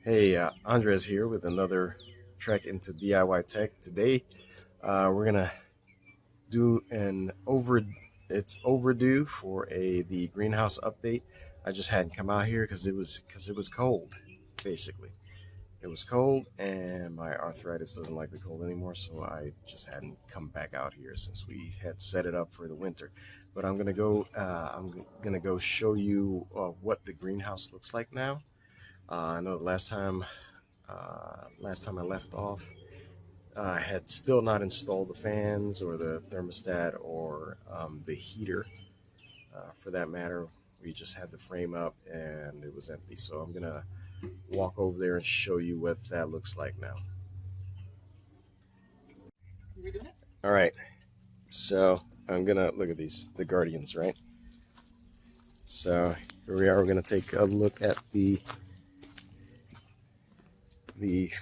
Hey, Andres here with another trek into DIY tech. Today, we're gonna do an It's overdue for the greenhouse update. I just hadn't come out here because it was cold, basically. It was cold, and my arthritis doesn't like the cold anymore, so I just hadn't come back out here since we had set it up for the winter. But I'm gonna go. I'm gonna go show you what the greenhouse looks like now. I know last time I left off, I had still not installed the fans or the thermostat or the heater, for that matter. We just had the frame up and it was empty. So I'm gonna walk over there and show you what that looks like now. All right. So I'm gonna look at the Guardians, right? So here we are. We're gonna take a look at the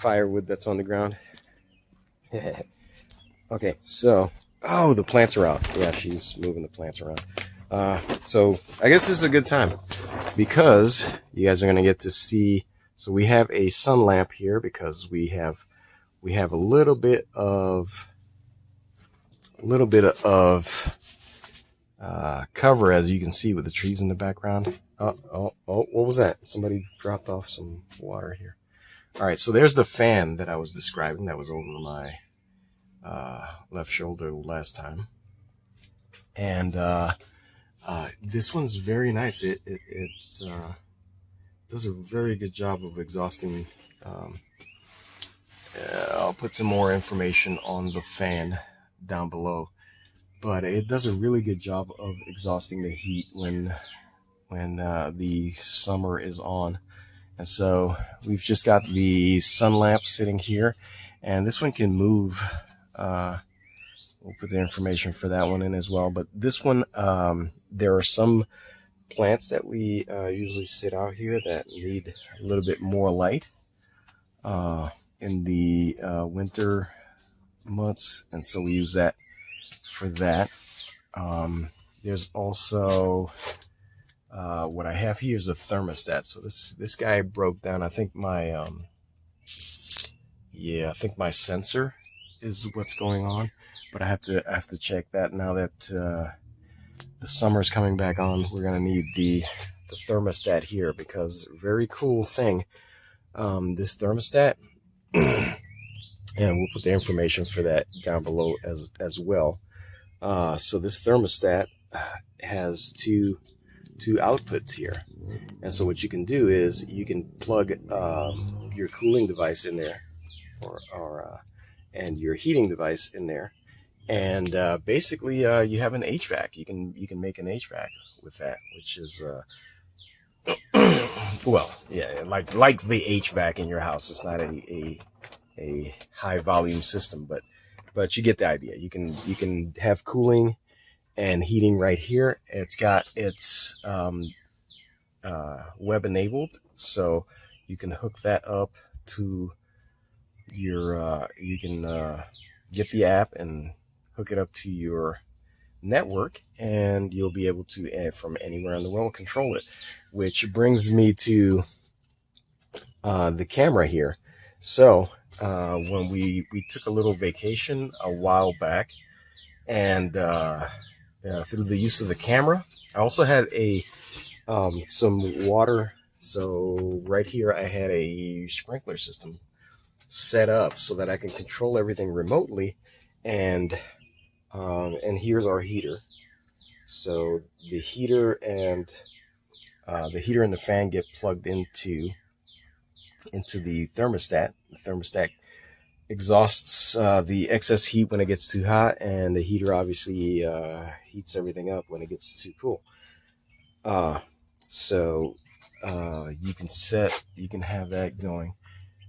firewood that's on the ground. Okay, so the plants are out. Yeah, she's moving the plants around. So I guess this is a good time because you guys are gonna get to see. So we have a sun lamp here because we have a little bit of cover, as you can see, with the trees in the background. Oh! What was that? Somebody dropped off some water here. All right, so there's the fan that I was describing. That was over my left shoulder last time, and this one's very nice. It does a very good job of exhausting. Um, I'll put some more information on the fan down below, but it does a really good job of exhausting the heat when the summer is on. And so we've just got the sun lamp sitting here, and this one can move. We'll put the information for that one in as well. But this one, there are some plants that we usually sit out here that need a little bit more light in the winter months, and so we use that for that. There's also what I have here is a thermostat. So this guy broke down. I think I think my sensor is what's going on, but I have to check that now that the summer's coming back on. We're gonna need the thermostat here because very cool thing. This thermostat, and we'll put the information for that down below as well. So this thermostat has two outputs here, and so what you can do is you can plug your cooling device in there, and your heating device in there, and basically you have an HVAC. You can make an HVAC with that, which is well, yeah, like the HVAC in your house. It's not a high volume system, but you get the idea. You can have cooling and heating right here. It's web enabled, so you can hook that up to you can get the app and hook it up to your network, and you'll be able to, from anywhere in the world, control it. Which brings me to the camera here. So when we took a little vacation a while back, and through the use of the camera, I also had some water. So right here I had a sprinkler system set up so that I can control everything remotely, and here's our heater. So the heater and the fan get plugged into the thermostat. The thermostat exhausts the excess heat when it gets too hot, and the heater obviously heats everything up when it gets too cool. Uh, so you can have that going.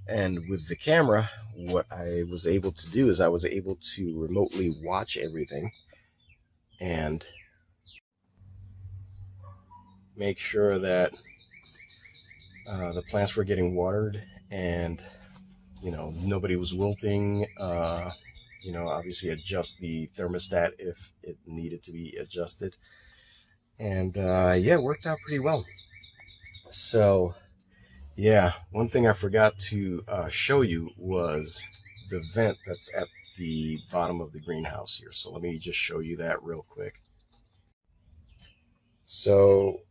And with the camera, what I was able to do is I was able to remotely watch everything and make sure that the plants were getting watered, and nobody was wilting. Obviously adjust the thermostat if it needed to be adjusted, and yeah, it worked out pretty well. So Yeah, one thing I forgot to show you was the vent that's at the bottom of the greenhouse here. So let me just show you that real quick. So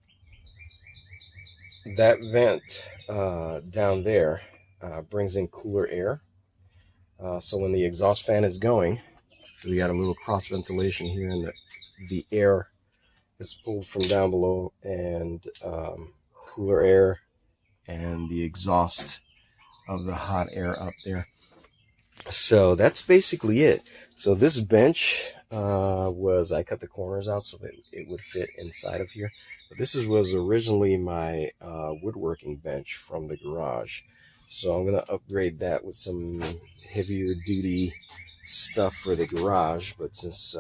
that vent down there brings in cooler air. So when the exhaust fan is going, we got a little cross ventilation here, and the air is pulled from down below, and cooler air and the exhaust of the hot air up there. So that's basically it. So this bench I cut the corners out so that it would fit inside of here. But was originally my woodworking bench from the garage. So I'm going to upgrade that with some heavier duty stuff for the garage. But since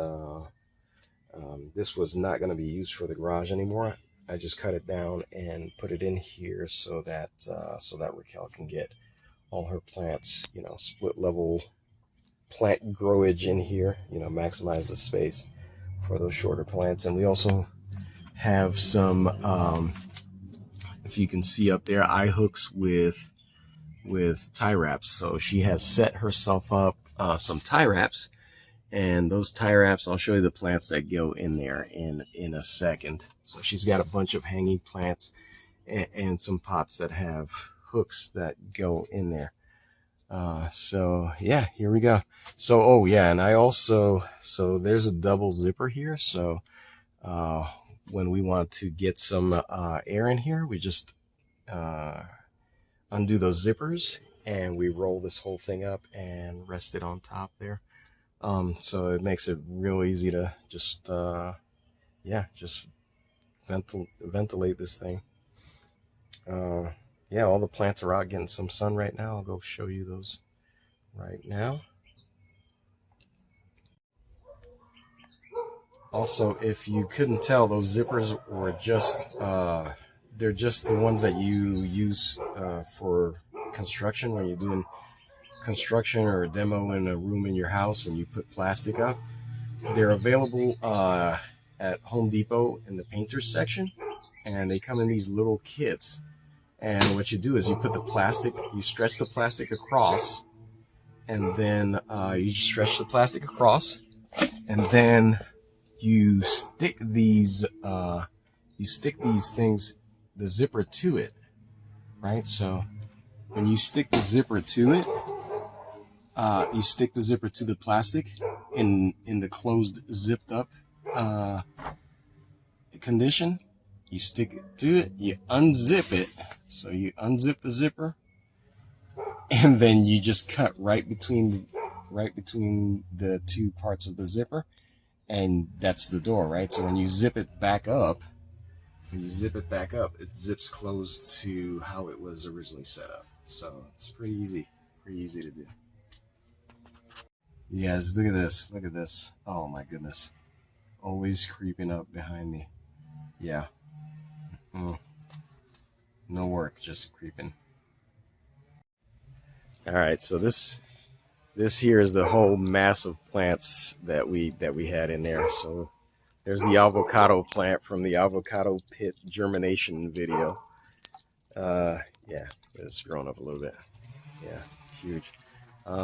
this was not going to be used for the garage anymore, I just cut it down and put it in here so that Raquel can get all her plants, split level plant growage in here, maximize the space for those shorter plants. And we also have some, if you can see up there, eye hooks with tie wraps. So she has set herself up some tie wraps, and those tie wraps, I'll show you the plants that go in there in a second. So she's got a bunch of hanging plants and some pots that have hooks that go in there. So yeah, here we go. So, oh yeah, and I also, so there's a double zipper here. So, when we want to get some, air in here, we just, undo those zippers and we roll this whole thing up and rest it on top there. So it makes it real easy to just, just ventilate this thing. Yeah, all the plants are out getting some sun right now. I'll go show you those right now. Also, if you couldn't tell, those zippers were just, they're just the ones that you use for construction when you're doing construction or a demo in a room in your house and you put plastic up. They're available at Home Depot in the painters section, and they come in these little kits. And what you do is you put the plastic, you stretch the plastic across, and then you stretch the plastic across, and then you stick these things, the zipper to it, right? So when you stick the zipper to it, you stick the zipper to the plastic in the closed, zipped up condition. You stick it to it, you unzip it. So you unzip the zipper, and then you just cut right between the two parts of the zipper, and that's the door, right? So when you zip it back up, it zips closed to how it was originally set up. So it's pretty easy to do. Yes, look at this. Oh my goodness. Always creeping up behind me. Yeah. No work, just creeping. All right, so this here is the whole mass of plants that we had in there. So there's the avocado plant from the avocado pit germination video. Yeah, it's grown up a little bit. Yeah, huge.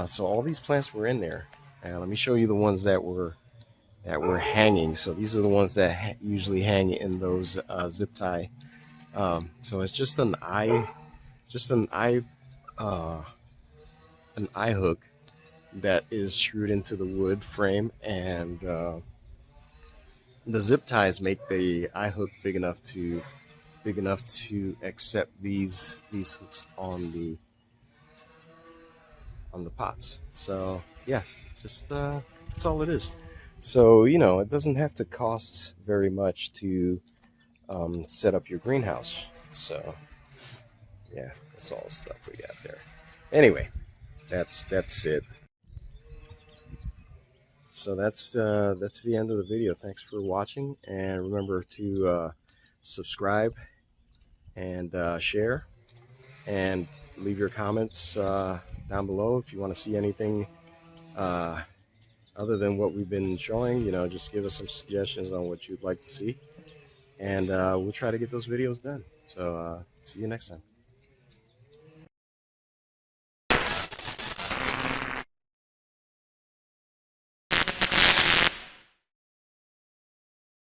So all these plants were in there. Let me show you the ones that were hanging. So these are the ones that usually hang in those zip tie. So it's just an eye hook that is screwed into the wood frame, and the zip ties make the eye hook big enough to accept these hooks on the pots. So yeah, just that's all it is. So it doesn't have to cost very much to set up your greenhouse. So yeah, that's all the stuff we got there. Anyway, that's it. So that's the end of the video. Thanks for watching, and remember to subscribe and share, and leave your comments down below if you want to see anything other than what we've been showing. Just give us some suggestions on what you'd like to see, and we'll try to get those videos done. So see you next time.